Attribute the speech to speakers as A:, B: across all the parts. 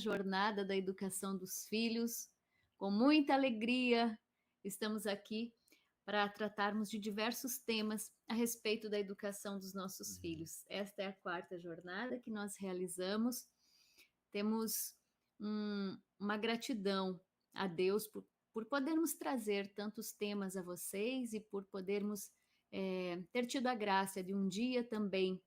A: jornada da educação dos filhos. Com muita alegria, estamos aqui para tratarmos de diversos temas a respeito da educação dos nossos filhos. Esta é a 4ª jornada que nós realizamos. Temos uma gratidão a Deus por podermos trazer tantos temas a vocês e por podermos ter tido a graça de um dia também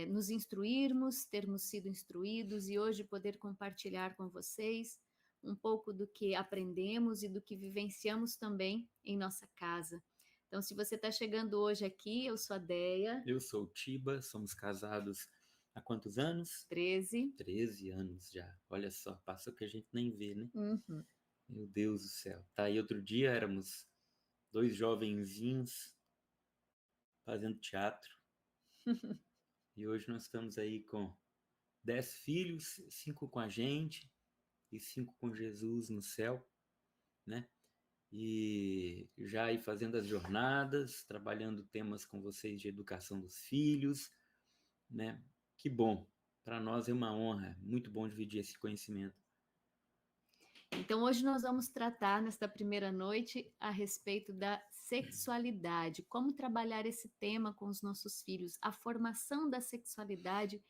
A: nos instruirmos, termos sido instruídos e hoje poder compartilhar com vocês um pouco do que aprendemos e do que vivenciamos também em nossa casa. Então, se você está chegando hoje aqui, eu sou a Deia.
B: Eu sou o Tiba, somos casados há quantos anos?
A: 13.
B: 13 anos já. Olha só, passou que a gente nem vê, né?
A: Uhum.
B: Meu Deus do céu. Tá, e outro dia éramos 2 jovenzinhos fazendo teatro. E hoje nós estamos aí com 10 filhos, 5 com a gente e 5 com Jesus no céu, né? E já aí fazendo as jornadas, trabalhando temas com vocês de educação dos filhos, né? Que bom, para nós é uma honra, muito bom dividir esse conhecimento.
A: Então, hoje nós vamos tratar, nesta primeira noite, a respeito da sexualidade, como trabalhar esse tema com os nossos filhos, a formação da sexualidade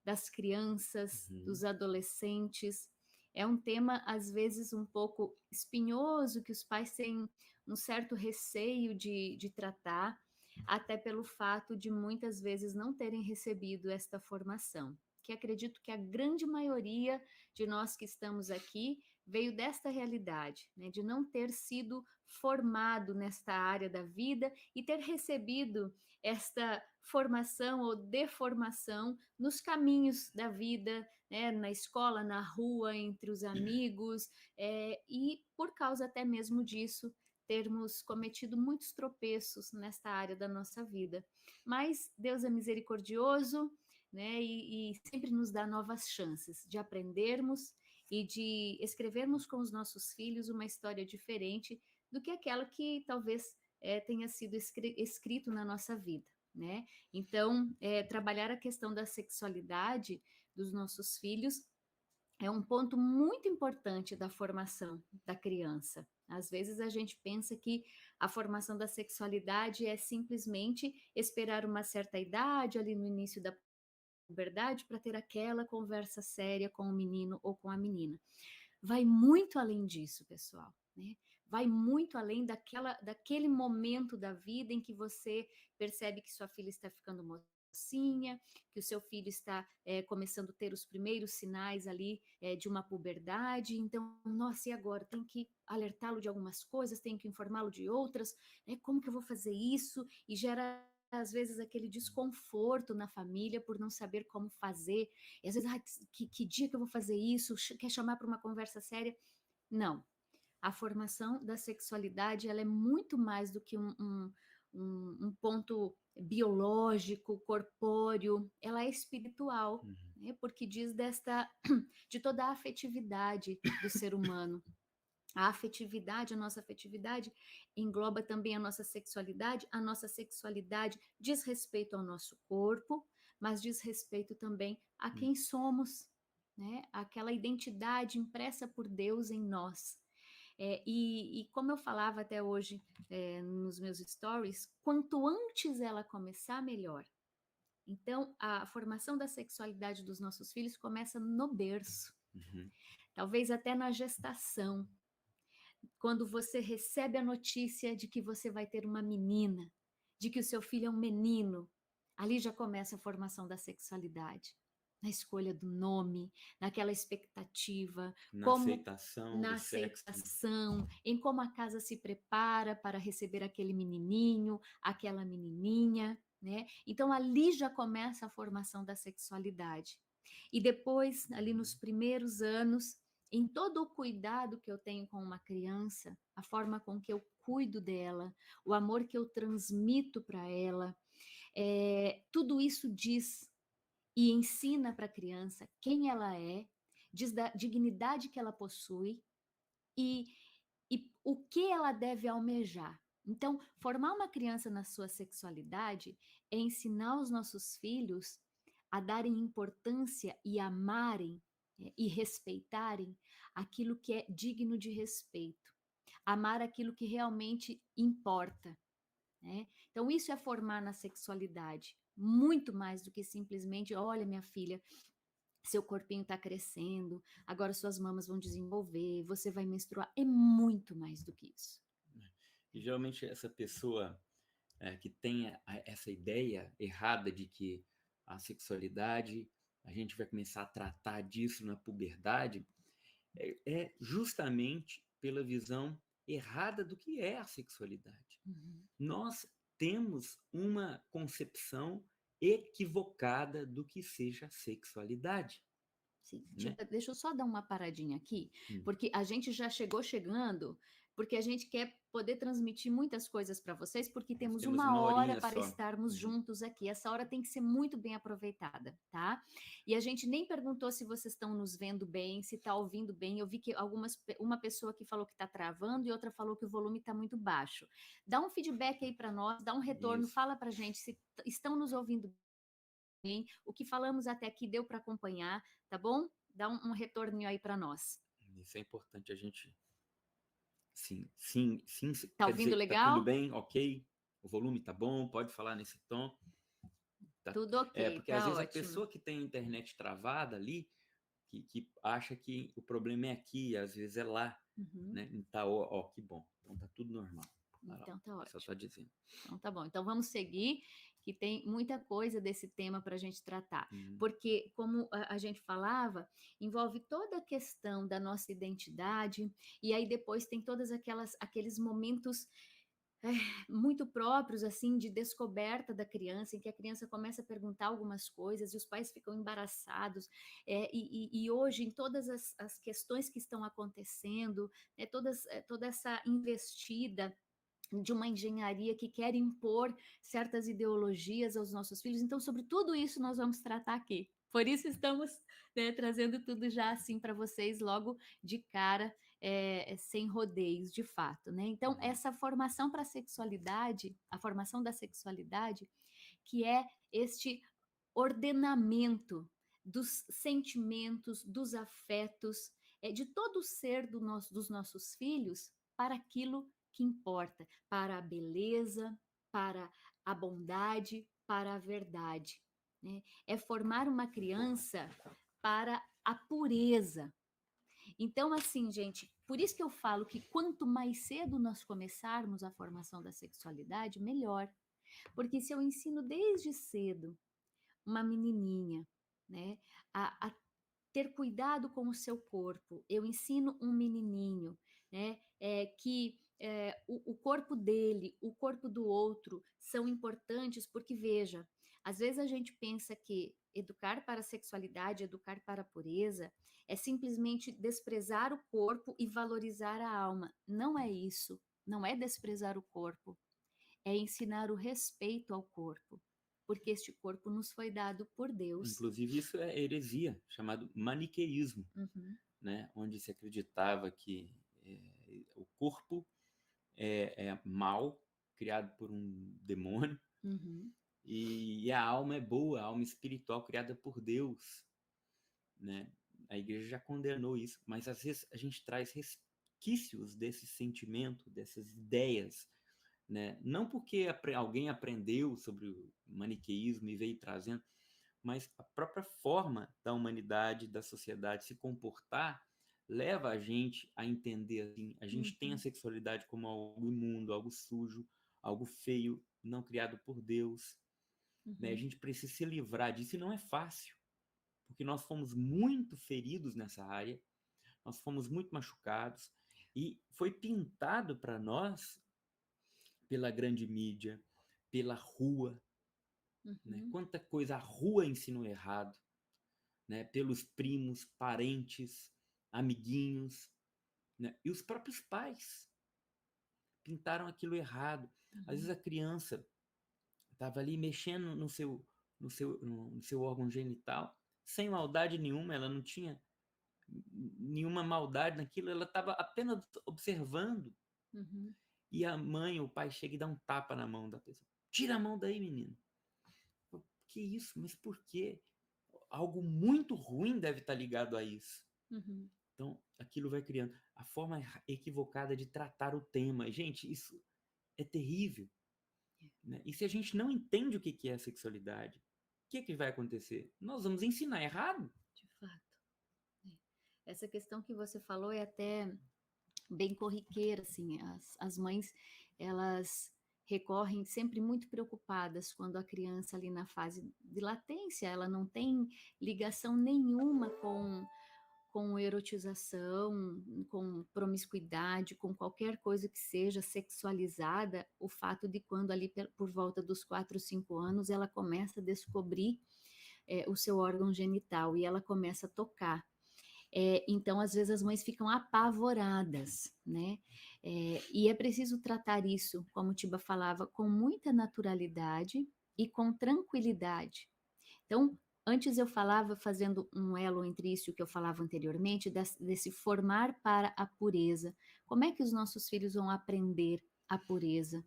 A: das crianças, dos adolescentes. É um tema, às vezes, um pouco espinhoso, que os pais têm um certo receio de tratar, até pelo fato de muitas vezes não terem recebido esta formação, que acredito que a grande maioria de nós que estamos aqui veio desta realidade, né, de não ter sido formado nesta área da vida e ter recebido esta formação ou deformação nos caminhos da vida, né, na escola, na rua, entre os amigos, e por causa até mesmo disso, termos cometido muitos tropeços nesta área da nossa vida. Mas Deus é misericordioso, né, e sempre nos dá novas chances de aprendermos e de escrevermos com os nossos filhos uma história diferente do que aquela que talvez tenha sido escrito na nossa vida, né? Então, trabalhar a questão da sexualidade dos nossos filhos é um ponto muito importante da formação da criança. Às vezes a gente pensa que a formação da sexualidade é simplesmente esperar uma certa idade, ali no início da puberdade, para ter aquela conversa séria com o menino ou com a menina. Vai muito além disso, pessoal, né? Vai muito além daquele momento da vida em que você percebe que sua filha está ficando mocinha, que o seu filho está começando a ter os primeiros sinais ali de uma puberdade. Então, nossa, e agora? Tem que alertá-lo de algumas coisas, tem que informá-lo de outras, né? Como que eu vou fazer isso? E gera às vezes aquele desconforto na família por não saber como fazer, e às vezes, que dia que eu vou fazer isso? Quer chamar para uma conversa séria? Não. A formação da sexualidade, ela é muito mais do que um ponto biológico, corpóreo, ela é espiritual, né? Porque diz de toda a afetividade do ser humano. A afetividade, a nossa afetividade engloba também a nossa sexualidade diz respeito ao nosso corpo, mas diz respeito também a quem somos, né? Aquela identidade impressa por Deus em nós. E como eu falava até hoje nos meus stories, quanto antes ela começar, melhor. Então, a formação da sexualidade dos nossos filhos começa no berço, talvez até na gestação. Quando você recebe a notícia de que você vai ter uma menina, de que o seu filho é um menino, ali já começa a formação da sexualidade. Na escolha do nome, naquela expectativa,
B: na aceitação
A: na
B: do sexo,
A: aceitação, em como a casa se prepara para receber aquele menininho, aquela menininha, né? Então ali já começa a formação da sexualidade. E depois, ali nos primeiros anos, em todo o cuidado que eu tenho com uma criança, a forma com que eu cuido dela, o amor que eu transmito para ela, tudo isso diz e ensina para a criança quem ela é, diz da dignidade que ela possui e o que ela deve almejar. Então, formar uma criança na sua sexualidade é ensinar os nossos filhos a darem importância e amarem e respeitarem aquilo que é digno de respeito, amar aquilo que realmente importa, né? Então, isso é formar na sexualidade, muito mais do que simplesmente, olha, minha filha, seu corpinho está crescendo, agora suas mamas vão desenvolver, você vai menstruar, é muito mais do que isso.
B: E geralmente essa pessoa que tem essa ideia errada de que a sexualidade, a gente vai começar a tratar disso na puberdade, é justamente pela visão errada do que é a sexualidade.
A: Uhum.
B: Nós temos uma concepção equivocada do que seja sexualidade.
A: Sim,
B: Né?
A: deixa eu só dar uma paradinha aqui,
B: Hum.
A: porque a gente já chegando, porque a gente quer poder transmitir muitas coisas para vocês, porque temos uma hora
B: horinha
A: para
B: só.
A: estarmos juntos aqui. Essa hora tem que ser muito bem aproveitada, tá? E a gente nem perguntou se vocês estão nos vendo bem, se está ouvindo bem. Eu vi que uma pessoa que falou que está travando e outra falou que o volume está muito baixo. Dá um feedback aí para nós, dá um retorno,
B: Isso.
A: fala para gente se estão nos ouvindo bem, o que falamos até aqui deu para acompanhar, tá bom? Dá um retorninho aí para nós.
B: Isso é importante a gente. Sim.
A: Tá
B: Quer
A: ouvindo
B: dizer, tá
A: legal?
B: tudo bem, ok. O volume tá bom, pode falar nesse tom. Tá.
A: Tudo ok,
B: Porque às
A: tá
B: vezes a
A: ótimo.
B: pessoa que tem a internet travada ali, que acha que o problema é aqui, às vezes é lá.
A: Uhum.
B: Né? Então, que bom. Então tá tudo normal.
A: Então tá ótimo.
B: Só tá dizendo.
A: Então tá bom. Então vamos seguir, que tem muita coisa desse tema para a gente tratar. Porque, como a gente falava, envolve toda a questão da nossa identidade, e aí depois tem todas aqueles momentos muito próprios, assim, de descoberta da criança, em que a criança começa a perguntar algumas coisas e os pais ficam embaraçados. E hoje, em todas as questões que estão acontecendo, toda essa investida de uma engenharia que quer impor certas ideologias aos nossos filhos. Então, sobre tudo isso nós vamos tratar aqui. Por isso estamos, né, trazendo tudo já assim para vocês logo de cara, sem rodeios, de fato, né? Então, essa formação para a sexualidade, a formação da sexualidade, que é este ordenamento dos sentimentos, dos afetos, de todo o ser dos nossos filhos para aquilo que importa, para a beleza, para a bondade, para a verdade. Né? É formar uma criança para a pureza. Então, assim, gente, por isso que eu falo que quanto mais cedo nós começarmos a formação da sexualidade, melhor. Porque se eu ensino desde cedo uma menininha, né, a ter cuidado com o seu corpo. Eu ensino um menininho, né, que o corpo dele, o corpo do outro são importantes, porque veja, às vezes a gente pensa que educar para a sexualidade, educar para a pureza, é simplesmente desprezar o corpo e valorizar a alma. Não é isso. Não é desprezar o corpo. É ensinar o respeito ao corpo, porque este corpo nos foi dado por Deus.
B: Inclusive, isso é heresia, chamado maniqueísmo, né? Onde se acreditava que o corpo é mal, criado por um demônio, e a alma é boa, a alma espiritual criada por Deus. Né? A igreja já condenou isso, mas às vezes a gente traz resquícios desse sentimento, dessas ideias, né? Não porque alguém aprendeu sobre o maniqueísmo e veio trazendo, mas a própria forma da humanidade, da sociedade se comportar leva a gente a entender assim, a gente tem a sexualidade como algo imundo, algo sujo, algo feio, não criado por Deus. Né? A gente precisa se livrar disso e não é fácil, porque nós fomos muito feridos nessa área, nós fomos muito machucados e foi pintado para nós pela grande mídia, pela rua, né? Quanta coisa a rua ensinou errado, né? Pelos primos, parentes, amiguinhos, né? E os próprios pais pintaram aquilo errado. Às vezes a criança estava ali mexendo no seu órgão genital, sem maldade nenhuma, ela não tinha nenhuma maldade naquilo, ela estava apenas observando. E a mãe, o pai chega e dá um tapa na mão da pessoa. Tira a mão daí, menino. Que isso? Mas por quê? algo muito ruim deve estar ligado a isso.
A: Uhum.
B: Então, aquilo vai criando. A forma equivocada de tratar o tema. Gente, isso é terrível. Né? E se a gente não entende o que é a sexualidade, o que vai acontecer? Nós vamos ensinar errado.
A: De fato. Essa questão que você falou é até bem corriqueira, assim, as mães, elas recorrem sempre muito preocupadas quando a criança ali na fase de latência, ela não tem ligação nenhuma com erotização, com promiscuidade, com qualquer coisa que seja sexualizada, o fato de quando ali por volta dos 4, 5 anos ela começa a descobrir o seu órgão genital e ela começa a tocar. Então, às vezes, as mães ficam apavoradas, né? E é preciso tratar isso, como o Tiba falava, com muita naturalidade e com tranquilidade. Então, antes eu falava, fazendo um elo entre isso e o que eu falava anteriormente, desse formar para a pureza. Como é que os nossos filhos vão aprender a pureza?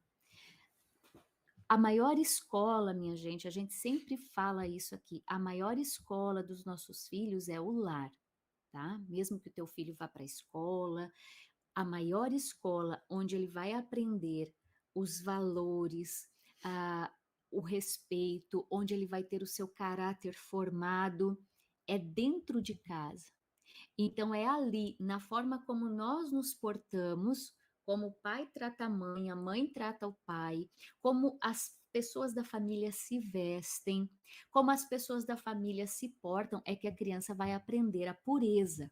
A: A maior escola, minha gente, a gente sempre fala isso aqui, a maior escola dos nossos filhos é o lar. Tá? Mesmo que o teu filho vá para a escola, a maior escola onde ele vai aprender os valores, o respeito, onde ele vai ter o seu caráter formado, é dentro de casa. Então é ali, na forma como nós nos portamos, como o pai trata a mãe trata o pai, como as pessoas da família se vestem, como as pessoas da família se portam, é que a criança vai aprender a pureza.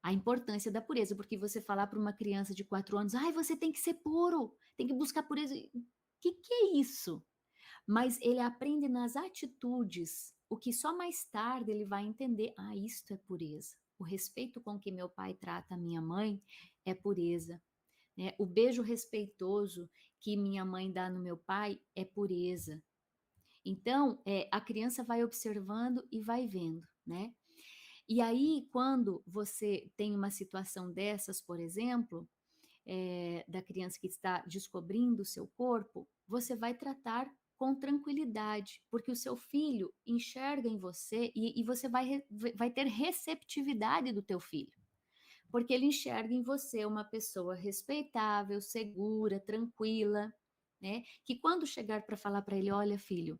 A: A importância da pureza, porque você falar para uma criança de 4 anos, ai, você tem que ser puro, tem que buscar pureza. O que é isso? Mas ele aprende nas atitudes, o que só mais tarde ele vai entender, isto é pureza. O respeito com que meu pai trata a minha mãe é pureza. Né? O beijo respeitoso que minha mãe dá no meu pai é pureza. Então, a criança vai observando e vai vendo, né? E aí, quando você tem uma situação dessas, por exemplo, da criança que está descobrindo o seu corpo, você vai tratar com tranquilidade, porque o seu filho enxerga em você e você vai ter receptividade do teu filho, porque ele enxerga em você uma pessoa respeitável, segura, tranquila, né? Que quando chegar para falar para ele, olha, filho,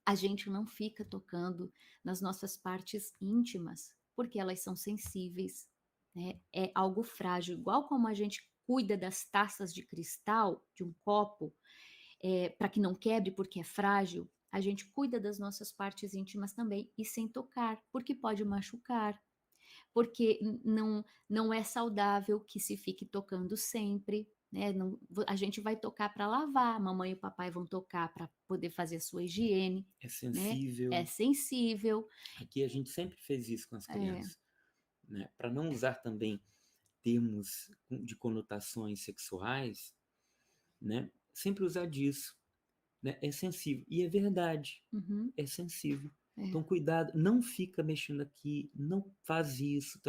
A: a gente não fica tocando nas nossas partes íntimas, porque elas são sensíveis, né? É algo frágil, igual como a gente cuida das taças de cristal, de um copo, para que não quebre porque é frágil, a gente cuida das nossas partes íntimas também e sem tocar, porque pode machucar, porque não é saudável que se fique tocando sempre, né? Não, a gente vai tocar para lavar, a mamãe e o papai vão tocar para poder fazer a sua higiene,
B: É
A: né?
B: sensível.
A: É sensível.
B: Aqui a gente sempre fez isso com as crianças. Né? Para não usar também termos de conotações sexuais, né? Sempre usar disso. Né? É sensível. E é verdade.
A: Uhum.
B: É sensível. Então, cuidado, não fica mexendo aqui, não faz isso,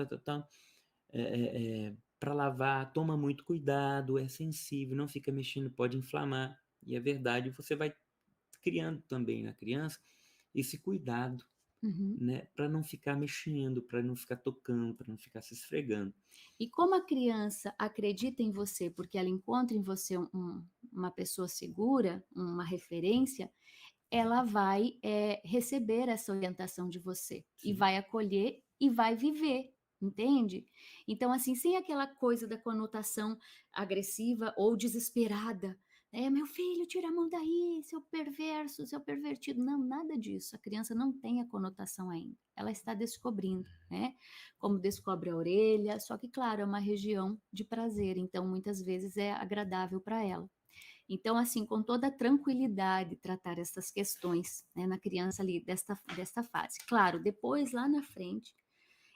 B: para lavar, toma muito cuidado, é sensível, não fica mexendo, pode inflamar. E é verdade, você vai criando também na criança esse cuidado,
A: Uhum.
B: né, para não ficar mexendo, para não ficar tocando, para não ficar se esfregando.
A: E como a criança acredita em você, porque ela encontra em você uma pessoa segura, uma referência, ela vai receber essa orientação de você. Sim. E vai acolher e vai viver, entende? Então, assim, sem aquela coisa da conotação agressiva ou desesperada. Meu filho, tira a mão daí, seu perverso, seu pervertido. Não, nada disso. A criança não tem a conotação ainda. Ela está descobrindo, né? Como descobre a orelha, só que, claro, é uma região de prazer, então muitas vezes é agradável para ela. Então, assim, com toda tranquilidade, tratar essas questões, né, na criança ali desta fase. Claro, depois, lá na frente,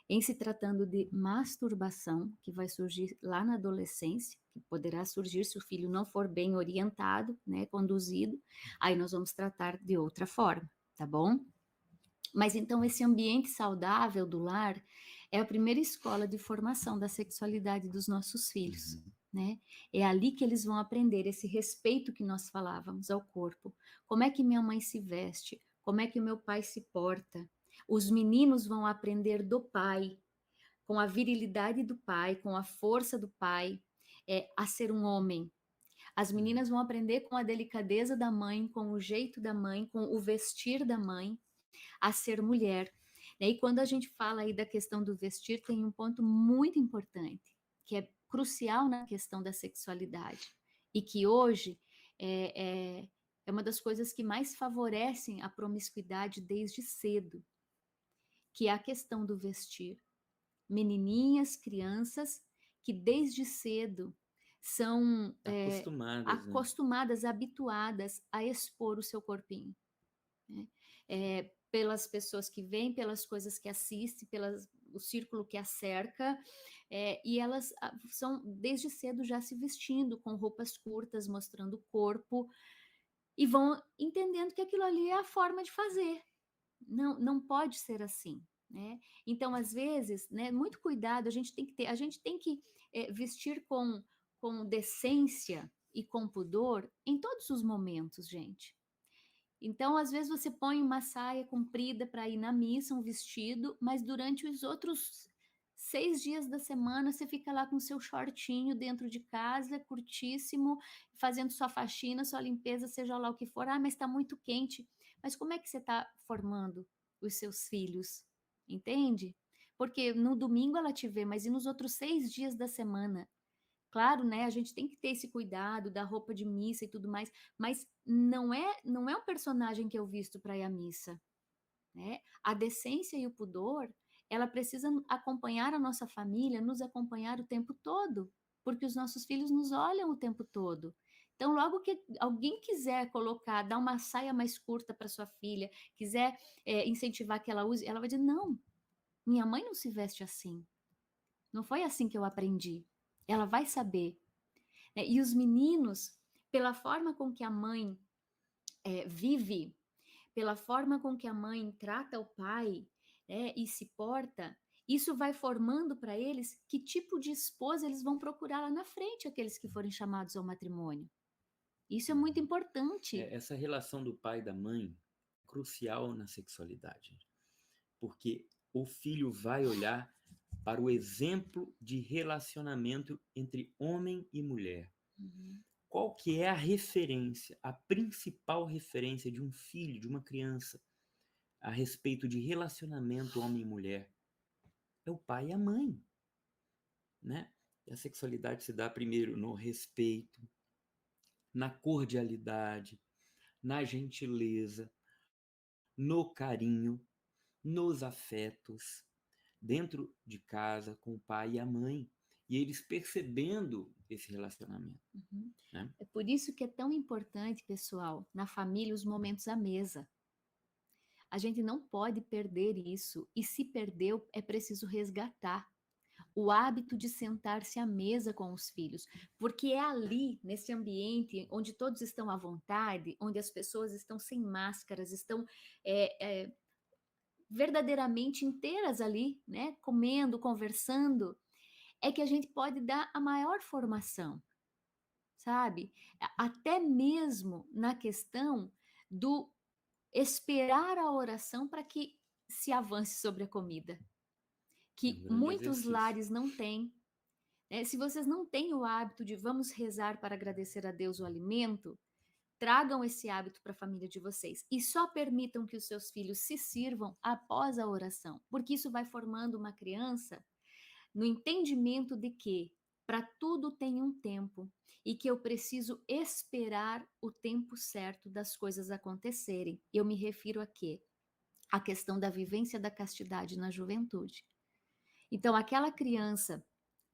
A: em se tratando de masturbação, que vai surgir lá na adolescência, que poderá surgir se o filho não for bem orientado, né, conduzido, aí nós vamos tratar de outra forma, tá bom? Mas então esse ambiente saudável do lar é a primeira escola de formação da sexualidade dos nossos filhos, né? É ali que eles vão aprender esse respeito que nós falávamos ao corpo. Como é que minha mãe se veste? como é que o meu pai se porta. Os meninos vão aprender do pai, com a virilidade do pai, com a força do pai, a ser um homem. As meninas vão aprender com a delicadeza da mãe, com o jeito da mãe, com o vestir da mãe, a ser mulher. E quando a gente fala aí da questão do vestir, tem um ponto muito importante, que é crucial na questão da sexualidade, e que hoje é uma das coisas que mais favorecem a promiscuidade desde cedo, que é a questão do vestir. Menininhas, crianças que desde cedo são
B: Acostumadas, né?
A: acostumadas, habituadas a expor o seu corpinho, né? Pelas pessoas que vêm, pelas coisas que assistem, pelo círculo que a cerca, e elas são desde cedo já se vestindo com roupas curtas, mostrando o corpo, e vão entendendo que aquilo ali é a forma de fazer. Não, não pode ser assim, né? Então, às vezes, né, muito cuidado, a gente tem que ter, a gente tem que vestir com decência e com pudor em todos os momentos, gente. Então, às vezes você põe uma saia comprida para ir na missa, um vestido, mas durante os outros 6 dias da semana você fica lá com seu shortinho dentro de casa, curtíssimo, fazendo sua faxina, sua limpeza, seja lá o que for. Ah, mas está muito quente. Mas como é que você está formando os seus filhos? Entende? Porque no domingo ela te vê, mas e nos outros 6 dias da semana? Claro, né, a gente tem que ter esse cuidado da roupa de missa e tudo mais, mas não é um personagem que eu visto para ir à missa, né? A decência e o pudor, ela precisa acompanhar a nossa família, nos acompanhar o tempo todo, porque os nossos filhos nos olham o tempo todo. Então, logo que alguém quiser colocar, dar uma saia mais curta para sua filha, quiser incentivar que ela use, ela vai dizer: não, minha mãe não se veste assim. Não foi assim que eu aprendi. Ela vai saber, né? E os meninos, pela forma com que a mãe vive, pela forma com que a mãe trata o pai, né, e se porta, isso vai formando para eles que tipo de esposa eles vão procurar lá na frente, aqueles que forem chamados ao matrimônio. Isso é muito importante.
B: Essa relação do pai e da mãe é crucial na sexualidade, porque o filho vai olhar para o exemplo de relacionamento entre homem e mulher.
A: Uhum.
B: Qual que é a referência, a principal referência de um filho, de uma criança, a respeito de relacionamento homem e mulher? É o pai e a mãe, né? E a sexualidade se dá primeiro no respeito, na cordialidade, na gentileza, no carinho, nos afetos, dentro de casa, com o pai e a mãe. E eles percebendo esse relacionamento.
A: Uhum.
B: Né?
A: É por isso que é tão importante, pessoal, na família, os momentos à mesa. A gente não pode perder isso, e se perdeu, é preciso resgatar o hábito de sentar-se à mesa com os filhos, porque é ali, nesse ambiente, onde todos estão à vontade, onde as pessoas estão sem máscaras, estão verdadeiramente inteiras ali, né, comendo, conversando, é que a gente pode dar a maior formação, sabe? Até mesmo na questão do esperar a oração para que se avance sobre a comida,
B: É um
A: que
B: grande
A: muitos
B: exercício.
A: lares não têm. Se vocês não têm o hábito de vamos rezar para agradecer a Deus o alimento, tragam esse hábito para a família de vocês e só permitam que os seus filhos se sirvam após a oração, porque isso vai formando uma criança no entendimento de que para tudo tem um tempo e que eu preciso esperar o tempo certo das coisas acontecerem. Eu me refiro a quê? A questão da vivência da castidade na juventude. Então, aquela criança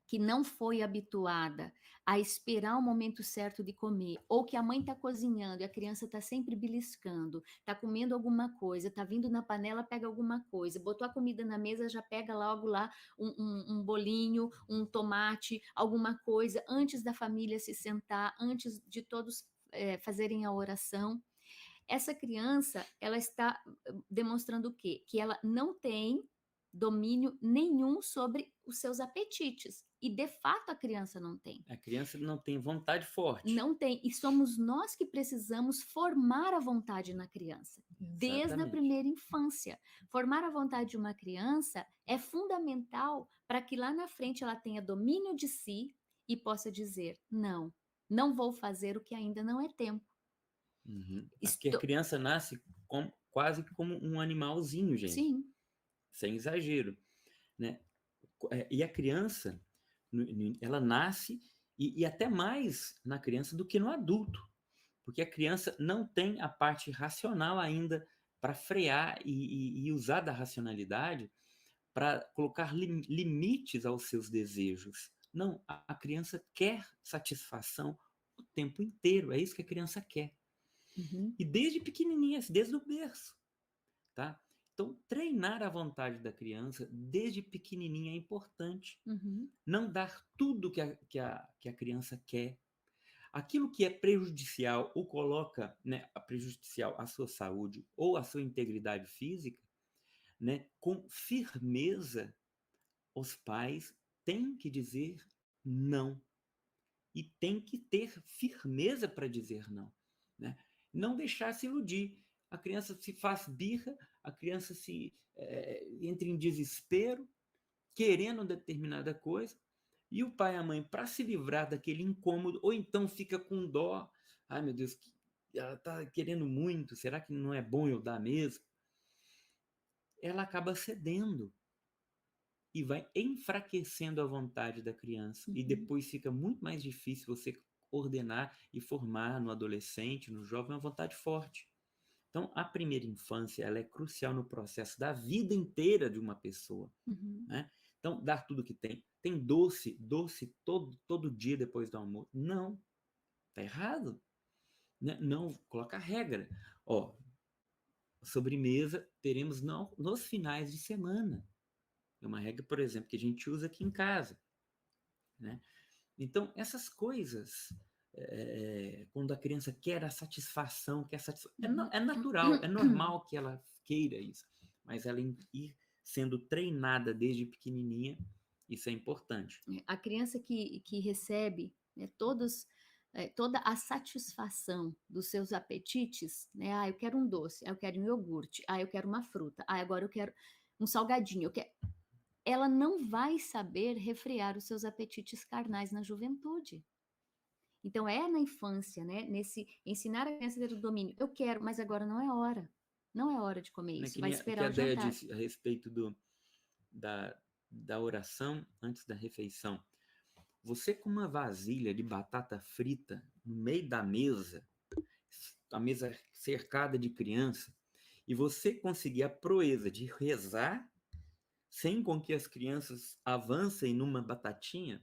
A: que não foi habituada a esperar o momento certo de comer, ou que a mãe está cozinhando e a criança está sempre beliscando, está comendo alguma coisa, está vindo na panela, pega alguma coisa, botou a comida na mesa, já pega logo lá um bolinho, um tomate, alguma coisa, antes da família se sentar, antes de todos fazerem a oração. Essa criança, ela está demonstrando o quê? Que ela não tem domínio nenhum sobre os seus apetites. E, de fato, a criança não tem.
B: A criança não tem vontade forte.
A: Não tem. E somos nós que precisamos formar a vontade na criança, desde a
B: Exatamente.
A: primeira infância. Formar a vontade de uma criança é fundamental para que lá na frente ela tenha domínio de si e possa dizer: não, não vou fazer o que ainda não é tempo.
B: Porque a criança nasce quase como um animalzinho, gente.
A: Sim.
B: Sem exagero, né? E a criança, ela nasce, e até mais na criança do que no adulto, porque a criança não tem a parte racional ainda para frear e usar da racionalidade para colocar limites aos seus desejos. Não, a criança quer satisfação o tempo inteiro, é isso que a criança quer. E desde pequenininha, desde o berço, tá? Então, treinar a vontade da criança desde pequenininha é importante. Não dar tudo que a criança quer. Aquilo que é prejudicial ou coloca, né, prejudicial à sua saúde ou à sua integridade física, né, com firmeza, os pais têm que dizer não. E tem que ter firmeza para dizer não, né? Não deixar se iludir. A criança se faz birra, a criança entra em desespero, querendo determinada coisa, e o pai e a mãe, para se livrar daquele incômodo, ou então fica com dó, ai meu Deus, ela está querendo muito, será que não é bom eu dar mesmo? Ela acaba cedendo e vai enfraquecendo a vontade da criança, e depois fica muito mais difícil você ordenar e formar no adolescente, no jovem, uma vontade forte. Então, a primeira infância, ela é crucial no processo da vida inteira de uma pessoa, né? Então, dar tudo que tem. Tem doce todo dia depois do almoço. Não, tá errado. Não, coloca regra. Ó, sobremesa teremos nos finais de semana. É uma regra, por exemplo, que a gente usa aqui em casa, né? Então, essas coisas, quando a criança quer a satisfação, é natural, é normal que ela queira isso, mas ela ir sendo treinada desde pequenininha, isso é importante.
A: A criança que recebe, né, toda a satisfação dos seus apetites, né? Eu quero um doce, eu quero um iogurte, eu quero uma fruta, agora eu quero um salgadinho, ela não vai saber refrear os seus apetites carnais na juventude. Então, é na infância, né? Nesse ensinar a criança a ter o domínio. Eu quero, mas agora não é hora. Não é hora de comer isso. Vai esperar o jantar.
B: Que a Déia disse a respeito da oração antes da refeição. Você com uma vasilha de batata frita no meio da mesa, a mesa cercada de criança, e você conseguir a proeza de rezar sem com que as crianças avancem numa batatinha,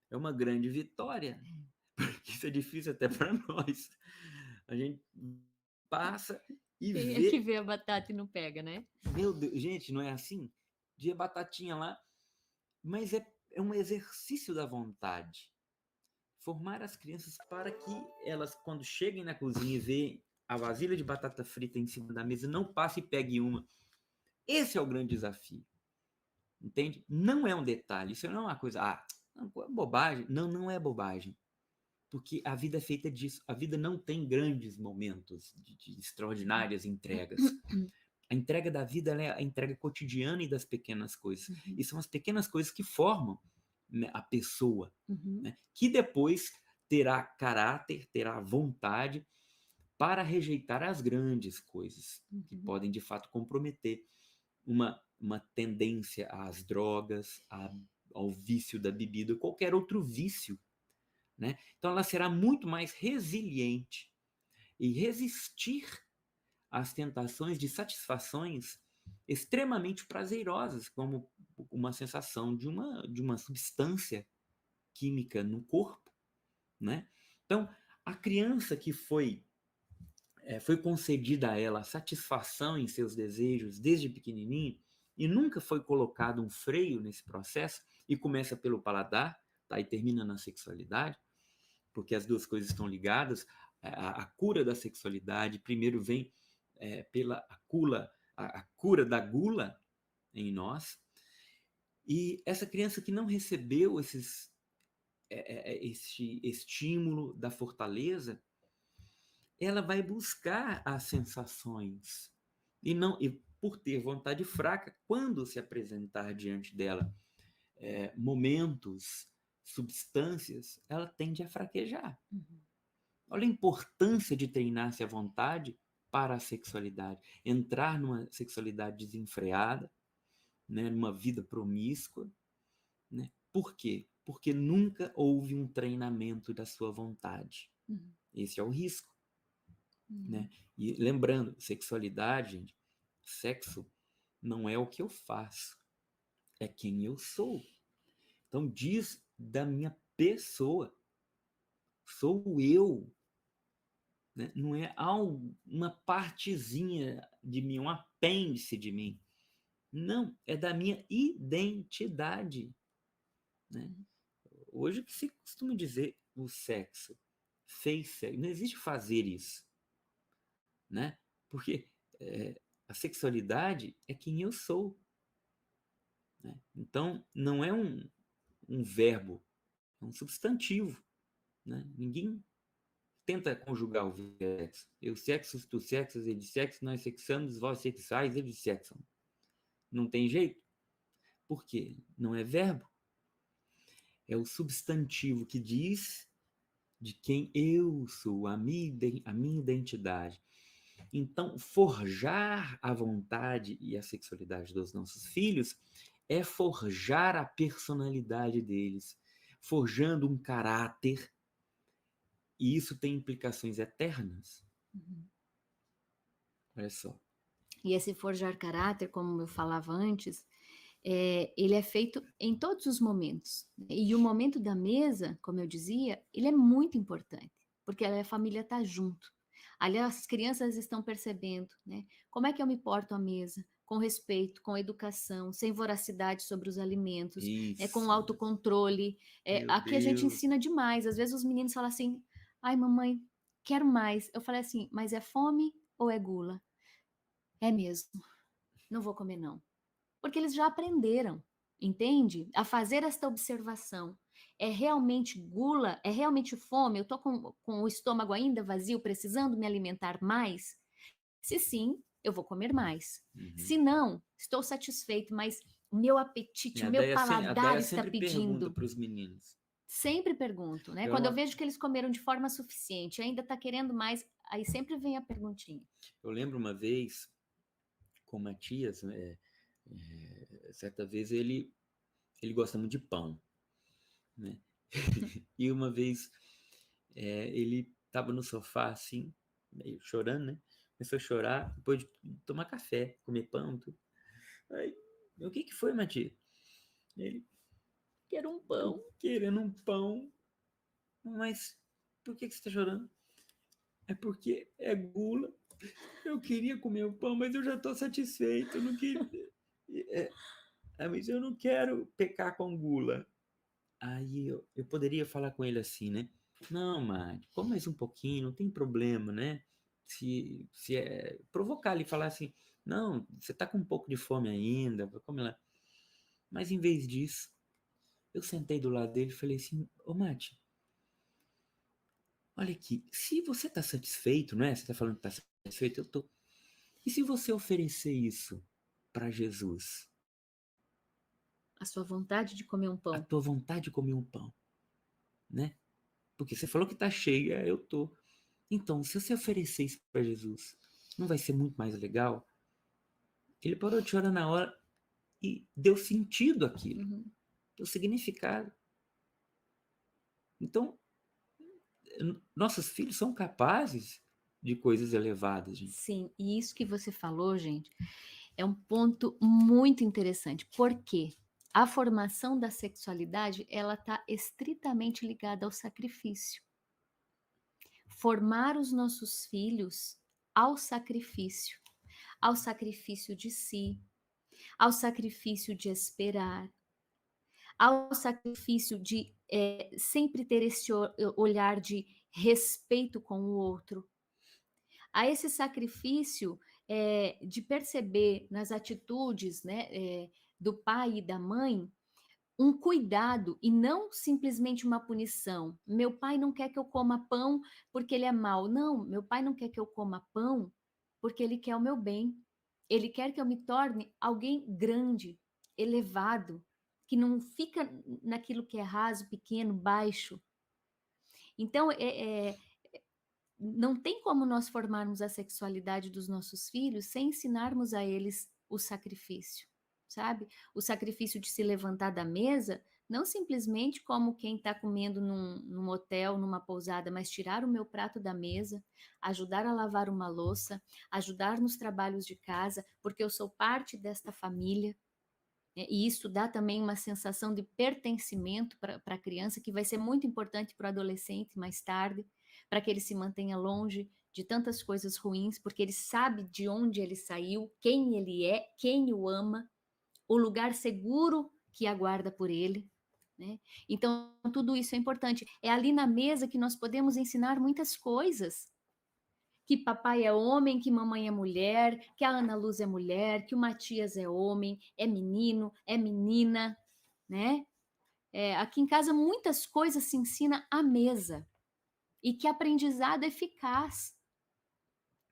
B: é uma grande vitória. Porque isso é difícil até para nós. A gente passa e
A: Quem
B: vê...
A: é que vê a batata e não pega, né?
B: Meu Deus, gente, não é assim? De batatinha lá. Mas é um exercício da vontade. Formar as crianças para que elas, quando cheguem na cozinha e vêem a vasilha de batata frita em cima da mesa, não passe e pegue uma. Esse é o grande desafio. Entende? Não é um detalhe, isso não é uma coisa, é bobagem. Não é bobagem. Porque a vida é feita disso. A vida não tem grandes momentos de extraordinárias entregas. A entrega da vida é a entrega cotidiana e das pequenas coisas. E são as pequenas coisas que formam, né, a pessoa, né, que depois terá caráter, terá vontade para rejeitar as grandes coisas, que podem, de fato, comprometer uma tendência às drogas, ao vício da bebida, qualquer outro vício, né? Então, ela será muito mais resiliente e resistir às tentações de satisfações extremamente prazerosas, como uma sensação de uma substância química no corpo, né? Então, a criança que foi concedida a ela a satisfação em seus desejos desde pequenininho e nunca foi colocado um freio nesse processo, e começa pelo paladar, tá? E termina na sexualidade, porque as duas coisas estão ligadas. A cura da sexualidade primeiro vem pela a cura da gula, em nós. E essa criança que não recebeu esse estímulo da fortaleza, ela vai buscar as sensações. E por ter vontade fraca, quando se apresentar diante dela momentos, substâncias, ela tende a fraquejar.
A: Uhum.
B: Olha a importância de treinar-se à vontade para a sexualidade. Entrar numa sexualidade desenfreada, né, numa vida promíscua. Né? Por quê? Porque nunca houve um treinamento da sua vontade.
A: Uhum.
B: Esse é o risco.
A: Uhum.
B: Né? E lembrando, sexualidade, gente, sexo não é o que eu faço, é quem eu sou. Então diz da minha pessoa. Sou eu. Né? Não é uma partezinha de mim, um apêndice de mim. Não, é da minha identidade. Né? Hoje o que se costuma dizer o sexo, fez sexo, não existe fazer isso. Né? Porque a sexualidade é quem eu sou. Né? Então, não é um verbo, é um substantivo. Né? Ninguém tenta conjugar o sexo. Eu sexo, tu sexas, ele sexo, nós sexamos, vós sexais, eles sexam. Não tem jeito. Por quê? Não é verbo. É o substantivo que diz de quem eu sou, a minha identidade. Então, forjar a vontade e a sexualidade dos nossos filhos é forjar a personalidade deles, forjando um caráter, e isso tem implicações eternas.
A: Uhum.
B: Olha só.
A: E esse forjar caráter, como eu falava antes, ele é feito em todos os momentos. E o momento da mesa, como eu dizia, ele é muito importante, porque a família está junto. Ali as crianças estão percebendo, né? Como é que eu me porto à mesa? Com respeito, com educação, sem voracidade sobre os alimentos, com
B: Isso.
A: autocontrole.
B: Meu
A: Aqui a gente
B: Deus.
A: ensina demais. Às vezes os meninos falam assim, ai mamãe, quero mais. Eu falei assim, mas é fome ou é gula? É mesmo, não vou comer não. Porque eles já aprenderam, entende? A fazer esta observação. É realmente gula? É realmente fome? Eu estou com o estômago ainda vazio, precisando me alimentar mais? Se sim, eu vou comer mais.
B: Uhum.
A: Se não, estou satisfeito, mas o meu apetite,
B: E
A: o
B: a
A: meu
B: Deia
A: paladar está
B: sempre pergunta
A: pedindo.
B: para os meninos.
A: Sempre pergunto, né? Quando eu vejo que eles comeram de forma suficiente, ainda está querendo mais, aí sempre vem a perguntinha.
B: Eu lembro uma vez, com o Matias, certa vez ele gosta muito de pão. Né? E uma vez ele estava no sofá, assim, meio chorando, né? Começou a chorar, depois de tomar café, comer pão, tudo. Aí, o que foi, Matias? Ele,
A: Quero um pão.
B: querendo um pão. Mas por que você está chorando? É porque é gula. Eu queria comer o pão, mas eu já estou satisfeito. Eu não queria. Mas eu não quero pecar com gula. Aí eu poderia falar com ele assim, né? Não, Mari, come mais um pouquinho, não tem problema, né? Se provocar ele e falar assim, não, você tá com um pouco de fome ainda, come lá. Mas em vez disso, eu sentei do lado dele e falei assim, ô Mati, olha aqui, se você tá satisfeito, não é? Você tá falando que tá satisfeito, eu tô. E se você oferecer isso para Jesus?
A: A sua vontade de comer um pão.
B: A tua vontade de comer um pão, né? Porque você falou que tá cheia, eu tô. Então, se você oferecer isso para Jesus, não vai ser muito mais legal? Ele parou de chorar na hora e deu sentido àquilo, deu significado. Então, nossos filhos são capazes de coisas elevadas, gente.
A: Sim, e isso que você falou, gente, é um ponto muito interessante. Por quê? A formação da sexualidade, ela está estritamente ligada ao sacrifício. Formar os nossos filhos ao sacrifício de si, ao sacrifício de esperar, ao sacrifício de sempre ter esse olhar de respeito com o outro, a esse sacrifício de perceber nas atitudes, né, do pai e da mãe, um cuidado e não simplesmente uma punição. Meu pai não quer que eu coma pão porque ele é mau. Não, meu pai não quer que eu coma pão porque ele quer o meu bem. Ele quer que eu me torne alguém grande, elevado, que não fica naquilo que é raso, pequeno, baixo. Então, não tem como nós formarmos a sexualidade dos nossos filhos sem ensinarmos a eles o sacrifício, sabe? O sacrifício de se levantar da mesa, não simplesmente como quem está comendo num hotel, numa pousada, mas tirar o meu prato da mesa, ajudar a lavar uma louça, ajudar nos trabalhos de casa, porque eu sou parte desta família, né? E isso dá também uma sensação de pertencimento para a criança, que vai ser muito importante para o adolescente mais tarde, para que ele se mantenha longe de tantas coisas ruins, porque ele sabe de onde ele saiu, quem ele é, quem o ama, o lugar seguro que aguarda por ele, né? Então, tudo isso é importante. É ali na mesa que nós podemos ensinar muitas coisas. Que papai é homem, que mamãe é mulher, que a Ana Luz é mulher, que o Matias é homem, é menino, é menina, né? Aqui em casa muitas coisas se ensina à mesa. E que aprendizado eficaz,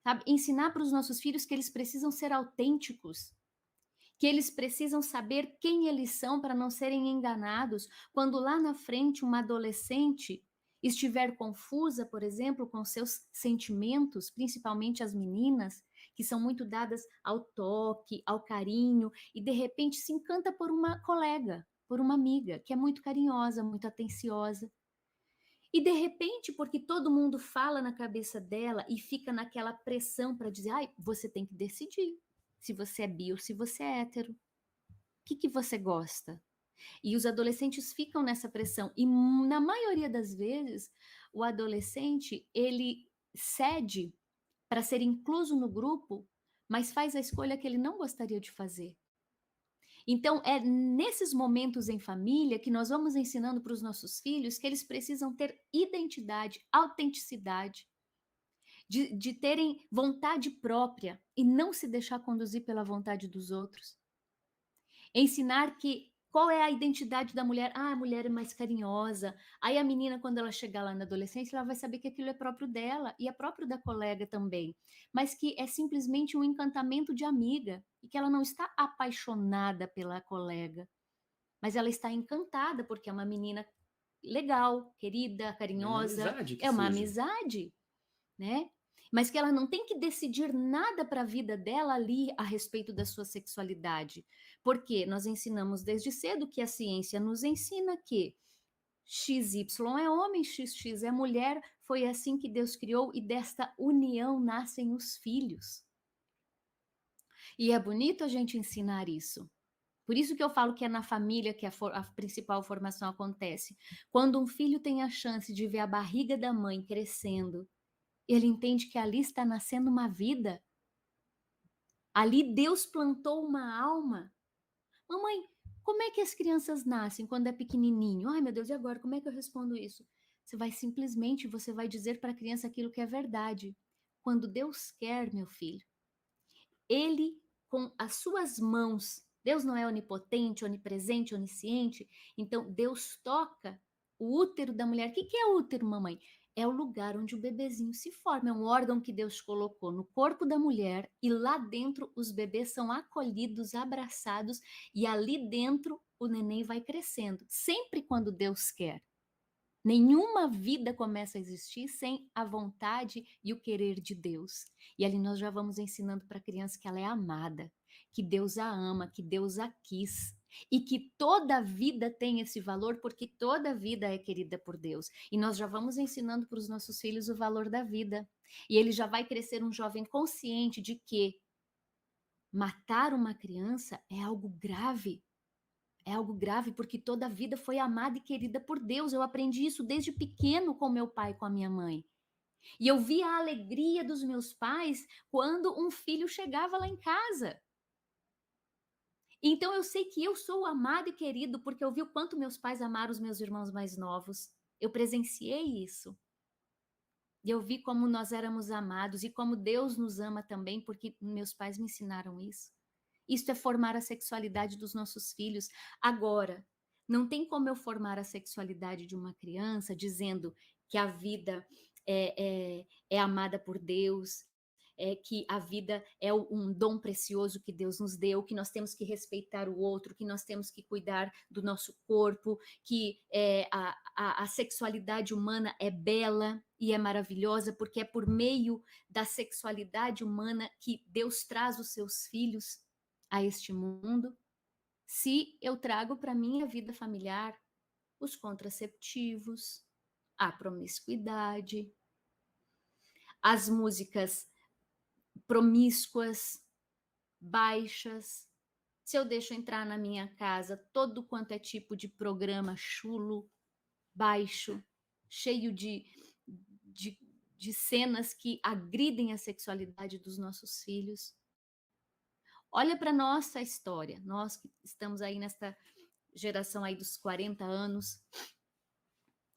A: sabe? Ensinar para os nossos filhos que eles precisam ser autênticos, que eles precisam saber quem eles são para não serem enganados quando lá na frente uma adolescente estiver confusa, por exemplo, com seus sentimentos, principalmente as meninas, que são muito dadas ao toque, ao carinho, e de repente se encanta por uma colega, por uma amiga, que é muito carinhosa, muito atenciosa. E de repente, porque todo mundo fala na cabeça dela e fica naquela pressão para dizer, ai, você tem que decidir se você é bi ou se você é hétero. O que você gosta? E os adolescentes ficam nessa pressão. E na maioria das vezes, o adolescente, ele cede para ser incluso no grupo, mas faz a escolha que ele não gostaria de fazer. Então, é nesses momentos em família que nós vamos ensinando para os nossos filhos que eles precisam ter identidade, autenticidade, de terem vontade própria e não se deixar conduzir pela vontade dos outros. Ensinar que qual é a identidade da mulher? Ah, a mulher é mais carinhosa. Aí a menina, quando ela chegar lá na adolescência, ela vai saber que aquilo é próprio dela e é próprio da colega também. Mas que é simplesmente um encantamento de amiga e que ela não está apaixonada pela colega, mas ela está encantada porque é uma menina legal, querida,
B: É uma
A: carinhosa,
B: amizade que
A: é uma
B: surge.
A: amizade, né? Mas que ela não tem que decidir nada para a vida dela ali a respeito da sua sexualidade. Porque nós ensinamos desde cedo que a ciência nos ensina que XY é homem, XX é mulher, foi assim que Deus criou e desta união nascem os filhos. E é bonito a gente ensinar isso. Por isso que eu falo que é na família que a principal formação acontece. Quando um filho tem a chance de ver a barriga da mãe crescendo, ele entende que ali está nascendo uma vida. Ali Deus plantou uma alma. Mamãe, como é que as crianças nascem quando é pequenininho? Ai, meu Deus, e agora? Como é que eu respondo isso? Você vai dizer para a criança aquilo que é verdade. Quando Deus quer, meu filho, Ele, com as suas mãos, Deus não é onipotente, onipresente, onisciente, então Deus toca o útero da mulher. O que é útero, mamãe? É o lugar onde o bebezinho se forma, é um órgão que Deus colocou no corpo da mulher e lá dentro os bebês são acolhidos, abraçados e ali dentro o neném vai crescendo, sempre quando Deus quer. Nenhuma vida começa a existir sem a vontade e o querer de Deus. E ali nós já vamos ensinando para a criança que ela é amada, que Deus a ama, que Deus a quis. E que toda vida tem esse valor, porque toda vida é querida por Deus. E nós já vamos ensinando para os nossos filhos o valor da vida. E ele já vai crescer um jovem consciente de que matar uma criança é algo grave. É algo grave porque toda a vida foi amada e querida por Deus. Eu aprendi isso desde pequeno com meu pai e com a minha mãe. E eu via a alegria dos meus pais quando um filho chegava lá em casa. Então eu sei que eu sou amado e querido porque eu vi o quanto meus pais amaram os meus irmãos mais novos. Eu presenciei isso. E eu vi como nós éramos amados e como Deus nos ama também, porque meus pais me ensinaram isso. Isto é formar a sexualidade dos nossos filhos. Agora, não tem como eu formar a sexualidade de uma criança dizendo que a vida é amada por Deus, que a vida é um dom precioso que Deus nos deu, que nós temos que respeitar o outro, que nós temos que cuidar do nosso corpo, que a sexualidade humana é bela e é maravilhosa, porque é por meio da sexualidade humana que Deus traz os seus filhos a este mundo. Se eu trago para minha vida familiar os contraceptivos, a promiscuidade, as músicas promíscuas, baixas, se eu deixo entrar na minha casa todo quanto é tipo de programa chulo, baixo, cheio de, de cenas que agridem a sexualidade dos nossos filhos. Olha para nossa história, nós que estamos aí nesta geração aí dos 40 anos,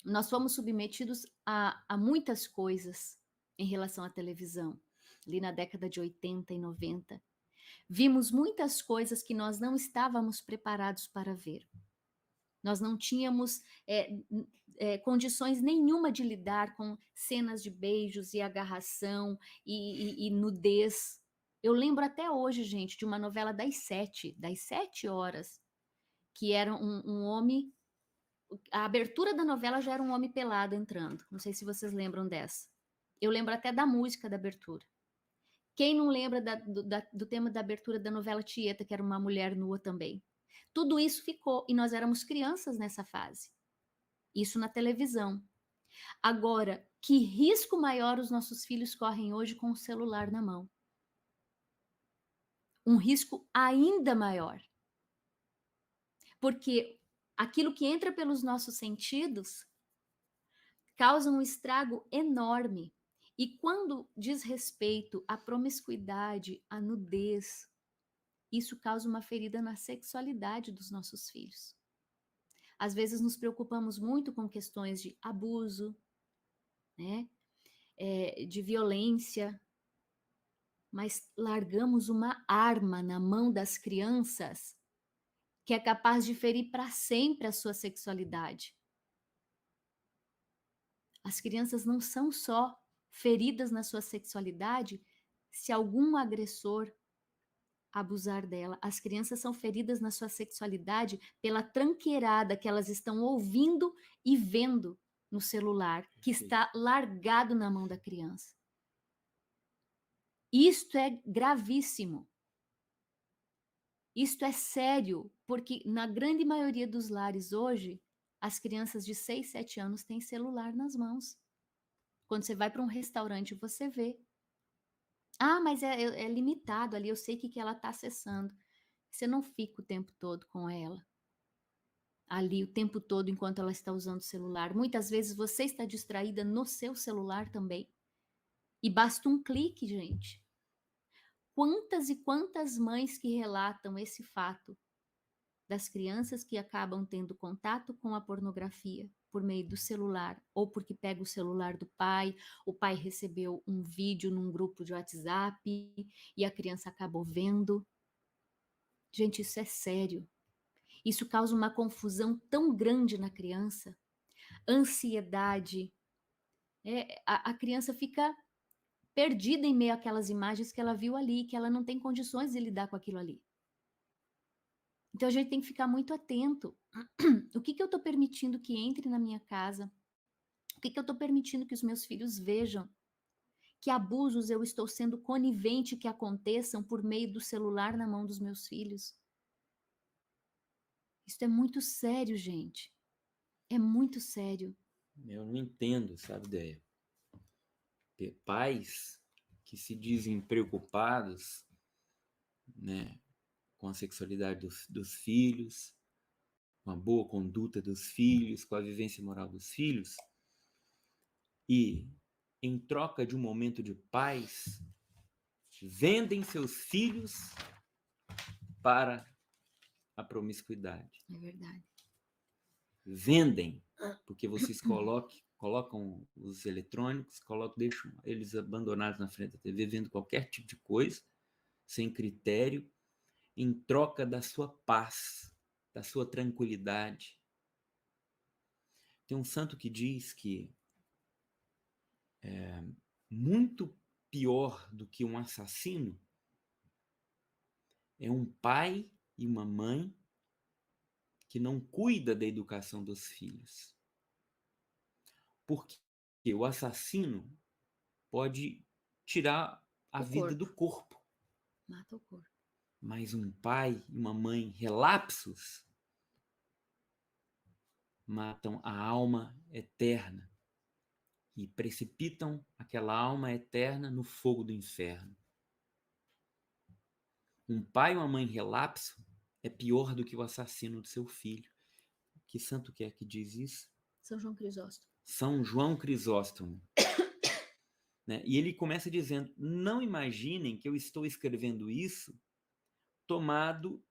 A: nós fomos submetidos a muitas coisas em relação à televisão, ali na década de 80 e 90. Vimos muitas coisas que nós não estávamos preparados para ver. Nós não tínhamos condições nenhuma de lidar com cenas de beijos e agarração e nudez. Eu lembro até hoje, gente, de uma novela das 7 horas, que era um homem. A abertura da novela já era um homem pelado entrando. Não sei se vocês lembram dessa. Eu lembro até da música da abertura. Quem não lembra do tema da abertura da novela Tieta, que era uma mulher nua também? Tudo isso ficou, e nós éramos crianças nessa fase. Isso na televisão. Agora, que risco maior os nossos filhos correm hoje com o celular na mão? Um risco ainda maior. Porque aquilo que entra pelos nossos sentidos causa um estrago enorme. E quando diz respeito à promiscuidade, à nudez, isso causa uma ferida na sexualidade dos nossos filhos. Às vezes nos preocupamos muito com questões de abuso, né? De violência, mas largamos uma arma na mão das crianças que é capaz de ferir para sempre a sua sexualidade. As crianças não são só feridas na sua sexualidade se algum agressor abusar dela. As crianças são feridas na sua sexualidade pela tranqueirada que elas estão ouvindo e vendo no celular, que está largado na mão da criança. Isto é gravíssimo. Isto é sério, porque na grande maioria dos lares hoje, as crianças de 6, 7 anos têm celular nas mãos. Quando você vai para um restaurante, você vê. Ah, mas é limitado ali, eu sei que ela está acessando. Você não fica o tempo todo com ela. Ali, o tempo todo, enquanto ela está usando o celular. Muitas vezes você está distraída no seu celular também. E basta um clique, gente. Quantas e quantas mães que relatam esse fato das crianças que acabam tendo contato com a pornografia por meio do celular, ou porque pega o celular do pai, o pai recebeu um vídeo num grupo de WhatsApp e a criança acabou vendo. Gente, isso é sério. Isso causa uma confusão tão grande na criança, ansiedade. A criança fica perdida em meio àquelas imagens que ela viu ali, que ela não tem condições de lidar com aquilo ali. Então a gente tem que ficar muito atento. O que eu estou permitindo que entre na minha casa? O que eu estou permitindo que os meus filhos vejam? Que abusos eu estou sendo conivente que aconteçam por meio do celular na mão dos meus filhos? Isso é muito sério, gente. É muito sério.
B: Eu não entendo, sabe, ideia. Pais que se dizem preocupados, né, com a sexualidade dos filhos, com a boa conduta dos filhos, com a vivência moral dos filhos, e em troca de um momento de paz, vendem seus filhos para a promiscuidade.
A: É verdade.
B: Vendem, porque vocês colocam os eletrônicos, deixam eles abandonados na frente da TV, vendo qualquer tipo de coisa, sem critério, em troca da sua paz, da sua tranquilidade. Tem um santo que diz que muito pior do que um assassino é um pai e uma mãe que não cuida da educação dos filhos. Porque o assassino pode tirar a vida do corpo.
A: Mata o corpo.
B: Mas um pai e uma mãe relapsos matam a alma eterna e precipitam aquela alma eterna no fogo do inferno. Um pai e uma mãe relapso é pior do que o assassino do seu filho. Que santo que é que diz isso?
A: São João Crisóstomo.
B: São João Crisóstomo. Né? E ele começa dizendo: não imaginem que eu estou escrevendo isso tomado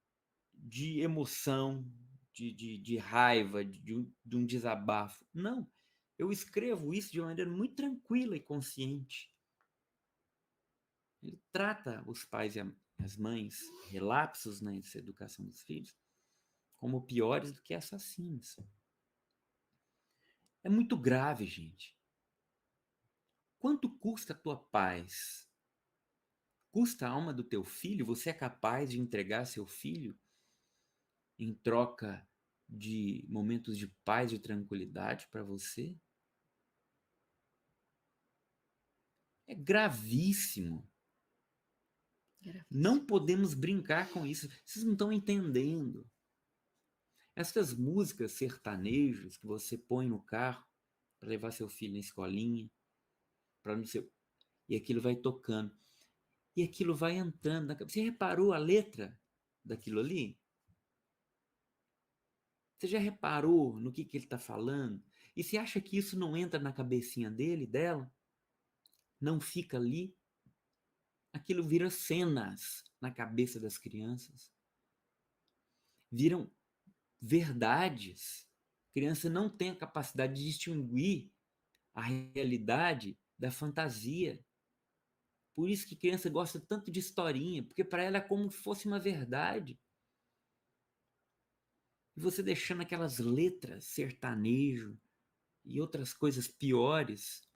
B: de emoção, de raiva, de um desabafo. Não, eu escrevo isso de uma maneira muito tranquila e consciente. Ele trata os pais e as mães, relapsos na educação dos filhos, como piores do que assassinos. É muito grave, gente. Quanto custa a tua paz? Custa a alma do teu filho? Você é capaz de entregar seu filho em troca de momentos de paz e tranquilidade para você? É gravíssimo. Não podemos brincar com isso. Vocês não estão entendendo. Essas músicas sertanejas que você põe no carro para levar seu filho na escolinha, para não sei, e aquilo vai tocando. E aquilo vai entrando na cabeça. Você reparou a letra daquilo ali? Você já reparou no que ele está falando? E você acha que isso não entra na cabecinha dele, dela? Não fica ali? Aquilo vira cenas na cabeça das crianças. Viram verdades. A criança não tem a capacidade de distinguir a realidade da fantasia. Por isso que a criança gosta tanto de historinha, porque para ela é como se fosse uma verdade. E você deixando aquelas letras sertanejo e outras coisas piores.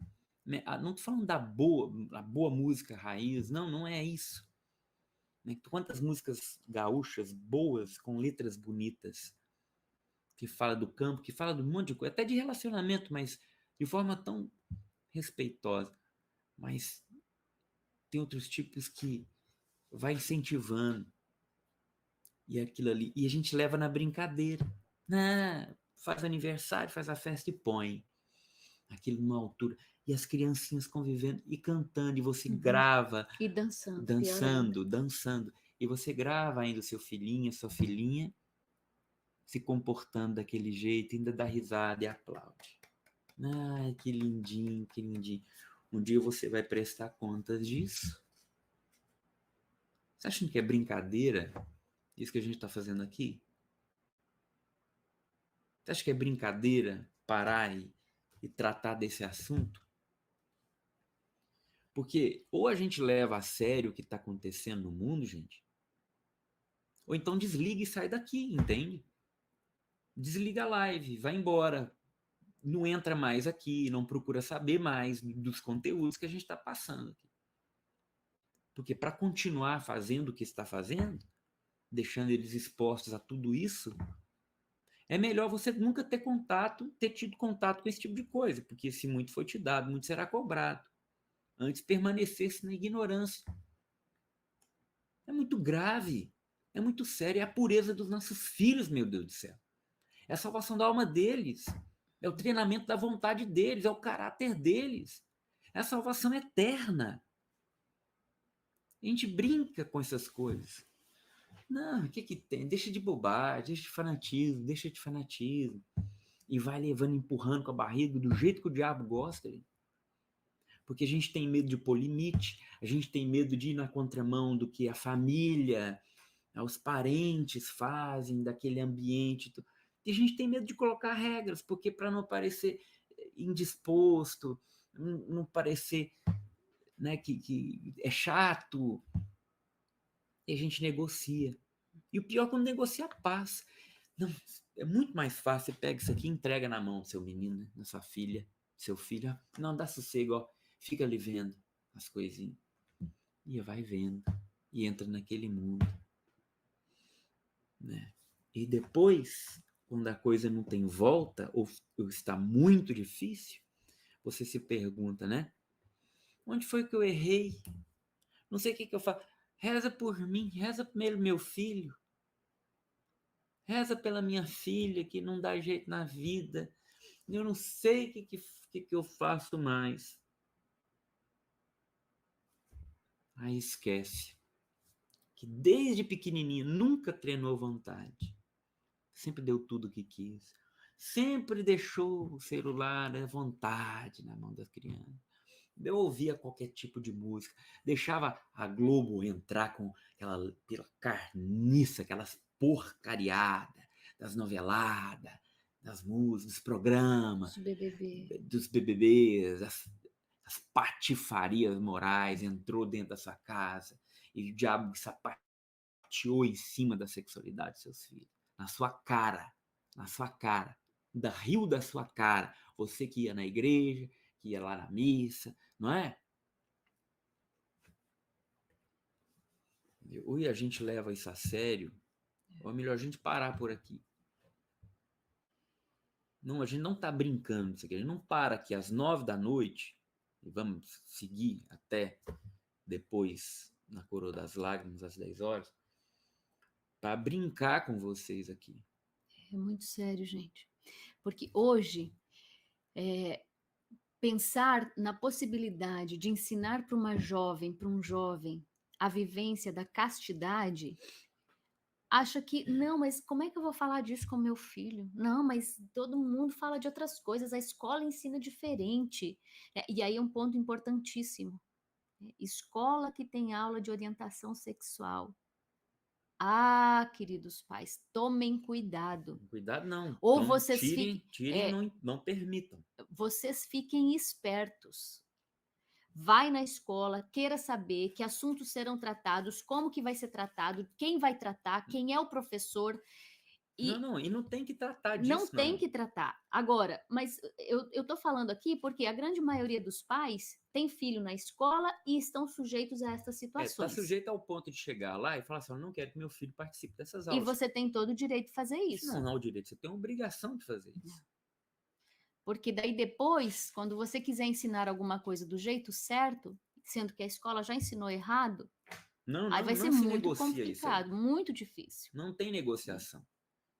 B: Não estou falando da boa música raiz, não é isso. Quantas músicas gaúchas boas, com letras bonitas, que fala do campo, que fala de um monte de coisa, até de relacionamento, mas de forma tão respeitosa. Mas tem outros tipos que vai incentivando. E aquilo ali. E a gente leva na brincadeira. Faz aniversário, faz a festa e põe aquilo numa altura. E as criancinhas convivendo e cantando. E você grava.
A: E dançando.
B: Dançando. E você grava ainda o seu filhinho, sua filhinha, se comportando daquele jeito, ainda dá risada e aplaude. Ai, que lindinho, que lindinho. Um dia você vai prestar contas disso. Você acha que é brincadeira isso que a gente está fazendo aqui? Você acha que é brincadeira parar e tratar desse assunto? Porque ou a gente leva a sério o que está acontecendo no mundo, gente, ou então desliga e sai daqui, entende? Desliga a live, vai embora, não entra mais aqui, não procura saber mais dos conteúdos que a gente está passando aqui. Porque para continuar fazendo o que está fazendo, deixando eles expostos a tudo isso, é melhor você nunca ter tido contato com esse tipo de coisa, porque se muito foi te dado, muito será cobrado. Antes permanecesse na ignorância. É muito grave, é muito sério, é a pureza dos nossos filhos, meu Deus do céu. É a salvação da alma deles, é o treinamento da vontade deles, é o caráter deles, é a salvação eterna. A gente brinca com essas coisas. Não, o que tem? Deixa de bobagem, deixa de fanatismo. E vai levando, empurrando com a barriga do jeito que o diabo gosta. Porque a gente tem medo de pôr limite, a gente tem medo de ir na contramão do que a família, os parentes fazem daquele ambiente. E a gente tem medo de colocar regras, porque para não parecer... indisposto, não parecer, né, que é chato, e a gente negocia. E o pior é quando negocia a paz. Não, é muito mais fácil, você pega isso aqui e entrega na mão do seu menino, né, da sua filha, seu filho. Não, dá sossego, ó, fica ali vendo as coisinhas. E vai vendo, e entra naquele mundo, né? E depois, quando a coisa não tem volta, ou está muito difícil, você se pergunta, né? Onde foi que eu errei? Não sei o que eu faço. Reza por mim, reza pelo meu filho. Reza pela minha filha, que não dá jeito na vida. Eu não sei o que eu faço mais. Aí esquece que desde pequenininha nunca treinou vontade. Sempre deu tudo o que quis. Sempre deixou o celular à vontade na mão das crianças. Eu ouvia qualquer tipo de música. Deixava a Globo entrar com pela carniça, aquelas porcariadas das noveladas, das músicas, dos programas, dos BBBs, as patifarias morais, entrou dentro da sua casa e o diabo sapateou em cima da sexualidade dos seus filhos. Na sua cara, riu da sua cara. Você que ia na igreja, que ia lá na missa, não é? Ou a gente leva isso a sério, ou é melhor a gente parar por aqui. Não, a gente não está brincando isso aqui. A gente não para aqui às 9 da noite e vamos seguir até depois na Coroa das Lágrimas, às 10 horas, para brincar com vocês aqui.
A: É muito sério, gente. Porque hoje, pensar na possibilidade de ensinar para uma jovem, para um jovem, a vivência da castidade, acha que, não, mas como é que eu vou falar disso com meu filho? Não, mas todo mundo fala de outras coisas, a escola ensina diferente. E aí é um ponto importantíssimo. Escola que tem aula de orientação sexual. Ah, queridos pais, tomem cuidado.
B: Cuidado não.
A: Ou
B: então,
A: vocês
B: tirem e não permitam.
A: Vocês fiquem espertos. Vai na escola, queira saber que assuntos serão tratados, como que vai ser tratado, quem vai tratar, quem é o professor.
B: E não tem que tratar disso,
A: não. Tem que tratar. Agora, mas eu estou falando aqui porque a grande maioria dos pais tem filho na escola e estão sujeitos a essas situações.
B: Está sujeito ao ponto de chegar lá e falar assim, eu não quero que meu filho participe dessas aulas.
A: E você tem todo o direito de fazer isso.
B: Não é o direito, você tem a obrigação de fazer isso.
A: Porque daí depois, quando você quiser ensinar alguma coisa do jeito certo, sendo que a escola já ensinou errado, aí vai ser muito complicado, muito difícil.
B: Não tem negociação.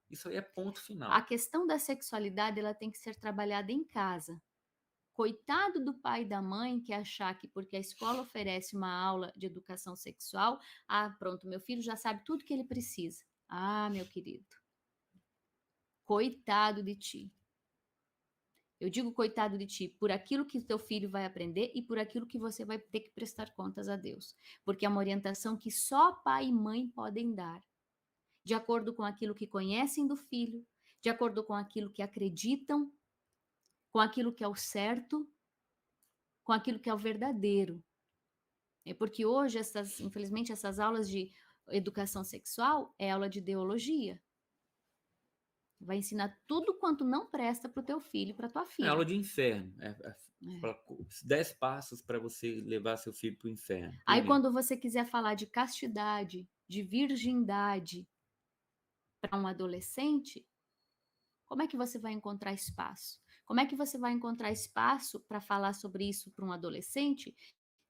B: Isso aí é ponto final.
A: A questão da sexualidade, ela tem que ser trabalhada em casa. Coitado do pai e da mãe que achar que porque a escola oferece uma aula de educação sexual, pronto, meu filho já sabe tudo que ele precisa. Ah, meu querido, coitado de ti. Eu digo coitado de ti por aquilo que teu filho vai aprender e por aquilo que você vai ter que prestar contas a Deus. Porque é uma orientação que só pai e mãe podem dar. De acordo com aquilo que conhecem do filho, de acordo com aquilo que acreditam, com aquilo que é o certo, com aquilo que é o verdadeiro. É porque hoje, infelizmente, essas aulas de educação sexual é aula de ideologia. Vai ensinar tudo quanto não presta para o teu filho, para tua filha.
B: É aula de inferno. 10 passos para você levar seu filho para o inferno.
A: Aí quando você quiser falar de castidade, de virgindade para um adolescente, como é que você vai encontrar espaço? Como é que você vai encontrar espaço para falar sobre isso para um adolescente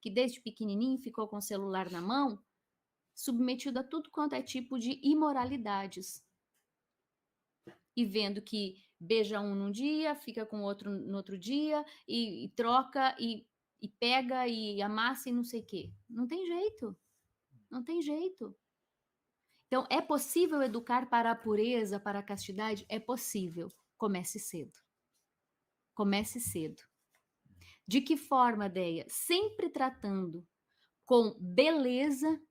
A: que desde pequenininho ficou com o celular na mão, submetido a tudo quanto é tipo de imoralidades? E vendo que beija um num dia, fica com outro no outro dia, e troca, e pega, e amassa e não sei o quê. Não tem jeito. Não tem jeito. Então, é possível educar para a pureza, para a castidade? É possível. Comece cedo. Comece cedo. De que forma, Deia? Sempre tratando com beleza,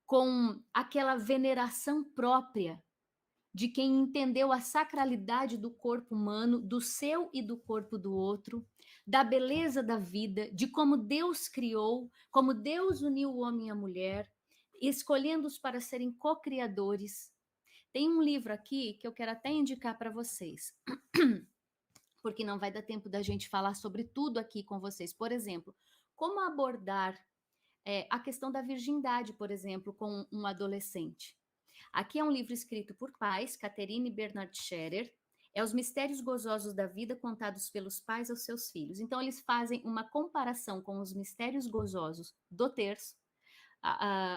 A: com aquela veneração própria de quem entendeu a sacralidade do corpo humano, do seu e do corpo do outro, da beleza da vida, de como Deus criou, como Deus uniu o homem e a mulher, escolhendo-os para serem co-criadores. Tem um livro aqui que eu quero até indicar para vocês, porque não vai dar tempo da gente falar sobre tudo aqui com vocês. Por exemplo, como abordar a questão da virgindade, por exemplo, com um adolescente. Aqui é um livro escrito por pais, Catherine e Bernard Scherer, é Os Mistérios Gozosos da Vida contados pelos pais aos seus filhos. Então, eles fazem uma comparação com os mistérios gozosos do terço,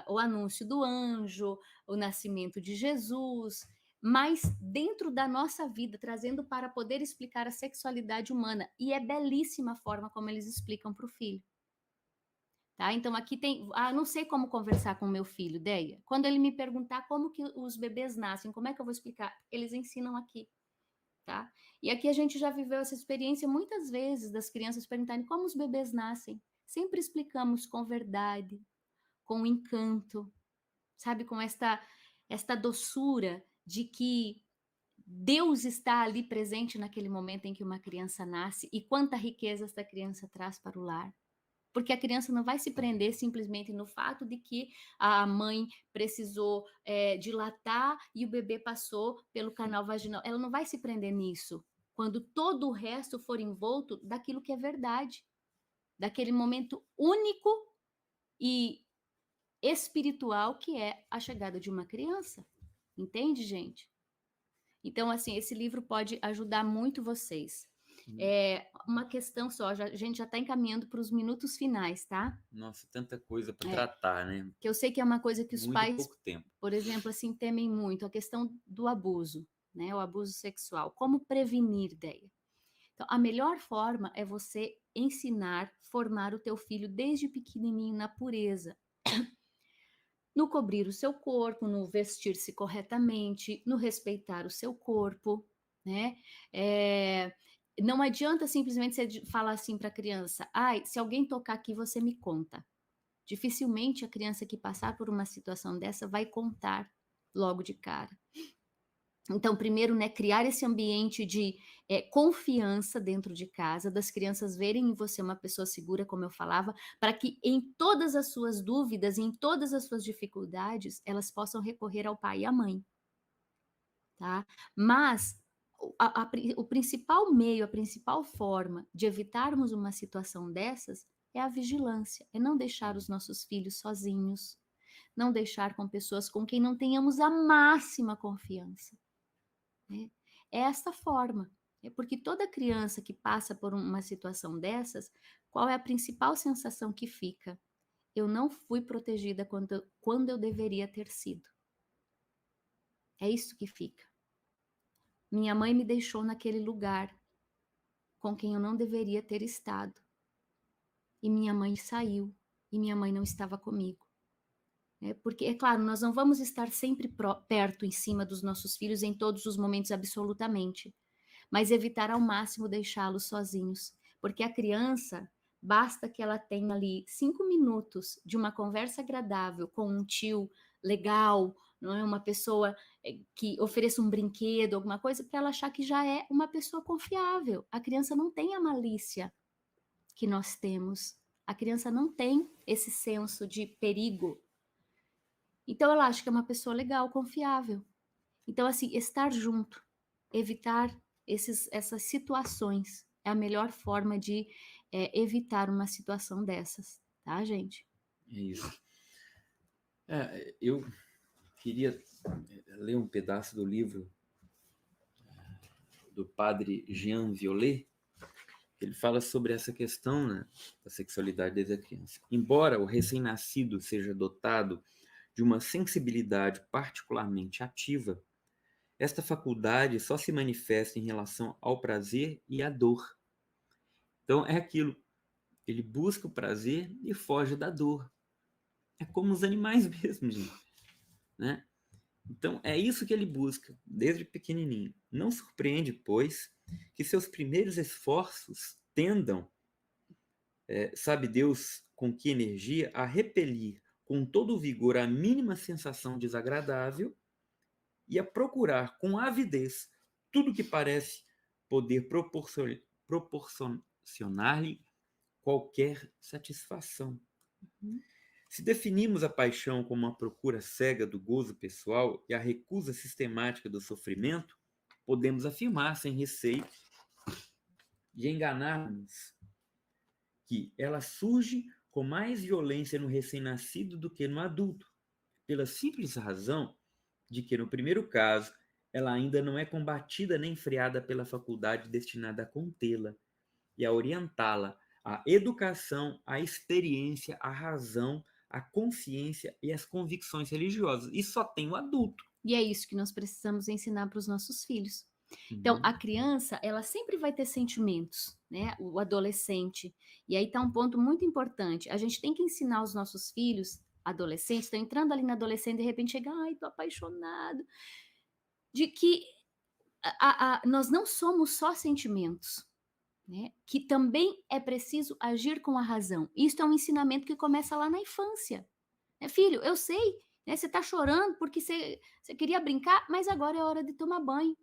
A: o anúncio do anjo, o nascimento de Jesus, mas dentro da nossa vida, trazendo para poder explicar a sexualidade humana. E é belíssima a forma como eles explicam para o filho. Tá? Então, aqui tem... não sei como conversar com meu filho, Deia. Quando ele me perguntar como que os bebês nascem, como é que eu vou explicar? Eles ensinam aqui. Tá? E aqui a gente já viveu essa experiência muitas vezes das crianças perguntarem como os bebês nascem. Sempre explicamos com verdade, com encanto, sabe? Com esta doçura de que Deus está ali presente naquele momento em que uma criança nasce e quanta riqueza esta criança traz para o lar. Porque a criança não vai se prender simplesmente no fato de que a mãe precisou dilatar e o bebê passou pelo canal vaginal. Ela não vai se prender nisso, quando todo o resto for envolto daquilo que é verdade, daquele momento único e espiritual que é a chegada de uma criança. Entende, gente? Então, assim, esse livro pode ajudar muito vocês. Uma questão só, a gente já está encaminhando para os minutos finais, tá?
B: Nossa, tanta coisa para tratar, né?
A: Que eu sei que é uma coisa que os
B: Muito
A: pais,
B: pouco tempo.
A: por exemplo, assim, temem muito, a questão do abuso, né? O abuso sexual. Como prevenir, Deia? Então, a melhor forma é você ensinar, formar o teu filho desde pequenininho na pureza. No cobrir o seu corpo, no vestir-se corretamente, no respeitar o seu corpo, né? Não adianta simplesmente você falar assim para a criança, se alguém tocar aqui, você me conta. Dificilmente a criança que passar por uma situação dessa vai contar logo de cara. Então, primeiro, né, criar esse ambiente de confiança dentro de casa, das crianças verem em você uma pessoa segura, como eu falava, para que em todas as suas dúvidas, em todas as suas dificuldades, elas possam recorrer ao pai e à mãe, tá? Mas o principal meio, a principal forma de evitarmos uma situação dessas é a vigilância, é não deixar os nossos filhos sozinhos, não deixar com pessoas com quem não tenhamos a máxima confiança. Né? É esta forma, porque toda criança que passa por uma situação dessas, qual é a principal sensação que fica? Eu não fui protegida quando eu deveria ter sido. É isso que fica. Minha mãe me deixou naquele lugar com quem eu não deveria ter estado. E minha mãe saiu, e minha mãe não estava comigo. Porque, é claro, nós não vamos estar sempre perto, em cima dos nossos filhos em todos os momentos, absolutamente. Mas evitar ao máximo deixá-los sozinhos. Porque a criança, basta que ela tenha ali 5 minutos de uma conversa agradável com um tio legal, não é? Uma pessoa que ofereça um brinquedo, alguma coisa, para ela achar que já é uma pessoa confiável. A criança não tem a malícia que nós temos. A criança não tem esse senso de perigo. Então, ela acha que é uma pessoa legal, confiável. Então, assim, estar junto, evitar essas situações é a melhor forma de evitar uma situação dessas, tá, gente?
B: É isso. Eu queria ler um pedaço do livro do padre Jean Violet. Ele fala sobre essa questão, né, da sexualidade desde a criança. Embora o recém-nascido seja dotado de uma sensibilidade particularmente ativa, esta faculdade só se manifesta em relação ao prazer e à dor. Então, é aquilo. Ele busca o prazer e foge da dor. É como os animais mesmo, gente. Né? Então, é isso que ele busca, desde pequenininho. Não surpreende, pois, que seus primeiros esforços tendam, sabe Deus com que energia, a repelir com todo o vigor a mínima sensação desagradável e a procurar com avidez tudo que parece poder proporcionar-lhe qualquer satisfação.
A: Uhum.
B: Se definimos a paixão como uma procura cega do gozo pessoal e a recusa sistemática do sofrimento, podemos afirmar sem receio de enganar-nos que ela surge com mais violência no recém-nascido do que no adulto, pela simples razão de que, no primeiro caso, ela ainda não é combatida nem freada pela faculdade destinada a contê-la e a orientá-la à educação, à experiência, à razão, à consciência e às convicções religiosas. E só tem o adulto.
A: E é isso que nós precisamos ensinar para os nossos filhos. Então,
B: Uhum.
A: a criança, ela sempre vai ter sentimentos, né? O adolescente. E aí tá um ponto muito importante. A gente tem que ensinar os nossos filhos, adolescentes, estão entrando ali na adolescência, de repente chega, ai, tô apaixonado. De que nós não somos só sentimentos, né? Que também é preciso agir com a razão. Isso é um ensinamento que começa lá na infância. Né? Filho, eu sei, né, você está chorando porque você queria brincar, mas agora é hora de tomar banho.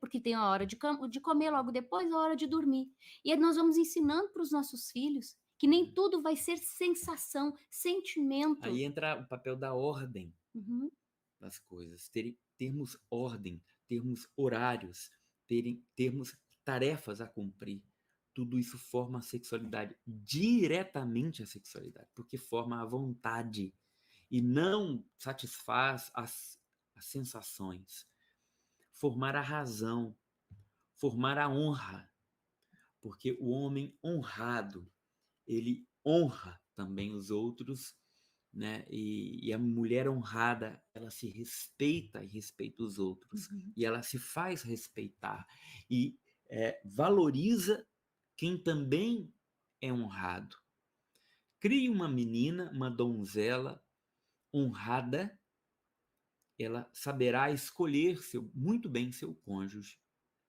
A: Porque tem a hora de comer logo depois, a hora de dormir. E aí nós vamos ensinando para os nossos filhos que nem tudo vai ser sensação, sentimento.
B: Aí entra o papel da ordem
A: Uhum.
B: das coisas, termos ordem, termos horários, termos tarefas a cumprir. Tudo isso forma a sexualidade, diretamente a sexualidade, porque forma a vontade e não satisfaz as sensações. Formar a razão, formar a honra, porque o homem honrado, ele honra também os outros, né? E a mulher honrada, ela se respeita e respeita os outros.
A: Uhum.
B: E ela se faz respeitar. E valoriza quem também é honrado. Crie uma menina, uma donzela honrada, ela saberá escolher muito bem seu cônjuge.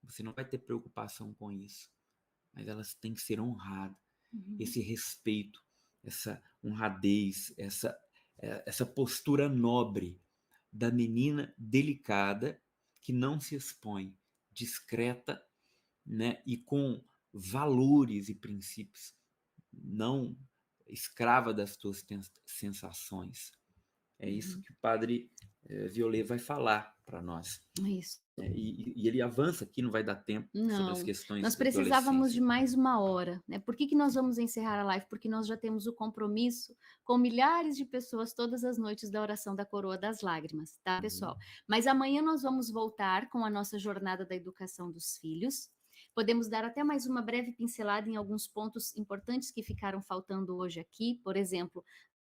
B: Você não vai ter preocupação com isso. Mas elas têm que ser honradas.
A: Uhum.
B: Esse respeito, essa honradez, essa postura nobre da menina delicada que não se expõe, discreta, né, e com valores e princípios, não escrava das suas sensações. É isso que o padre Violet vai falar para nós.
A: Isso.
B: E ele avança aqui, não vai dar tempo sobre as
A: Não,
B: questões
A: nós
B: da
A: precisávamos de
B: adolescência.
A: mais 1 hora, né? Por que nós vamos encerrar a live? Porque nós já temos o compromisso com milhares de pessoas todas as noites da oração da Coroa das Lágrimas, tá, pessoal? Mas amanhã nós vamos voltar com a nossa jornada da educação dos filhos. Podemos dar até mais uma breve pincelada em alguns pontos importantes que ficaram faltando hoje aqui. Por exemplo,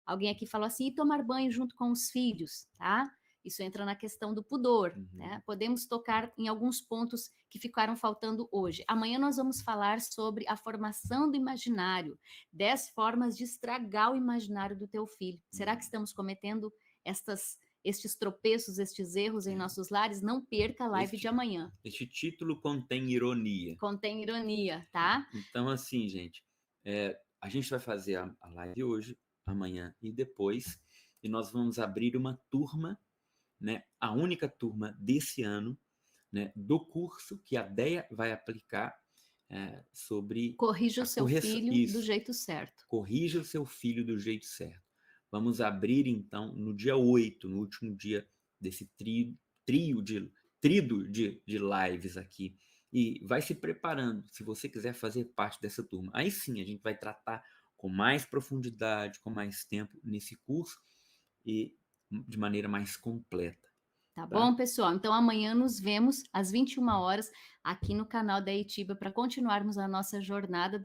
A: alguém aqui falou assim, e tomar banho junto com os filhos, tá? Isso entra na questão do pudor, né? Podemos tocar em alguns pontos que ficaram faltando hoje. Amanhã nós vamos falar sobre a formação do imaginário, 10 formas de estragar o imaginário do teu filho. Será que estamos cometendo estes tropeços, estes erros em nossos lares? Não perca a live de amanhã.
B: Este título contém ironia.
A: Contém ironia, tá?
B: Então, assim, gente, a gente vai fazer a live hoje, amanhã e depois, e nós vamos abrir uma turma, né, a única turma desse ano, né, do curso que a DEA vai aplicar sobre
A: Corrija o
B: a
A: seu
B: correção.
A: filho
B: Isso.
A: do jeito certo.
B: Corrija o seu filho do jeito certo. Vamos abrir, então, no dia 8, no último dia desse trido de lives aqui. E vai se preparando, se você quiser fazer parte dessa turma. Aí sim, a gente vai tratar com mais profundidade, com mais tempo nesse curso e de maneira mais completa.
A: Tá bom, pessoal? Então amanhã nos vemos às 21 horas aqui no canal da Itiba para continuarmos a nossa jornada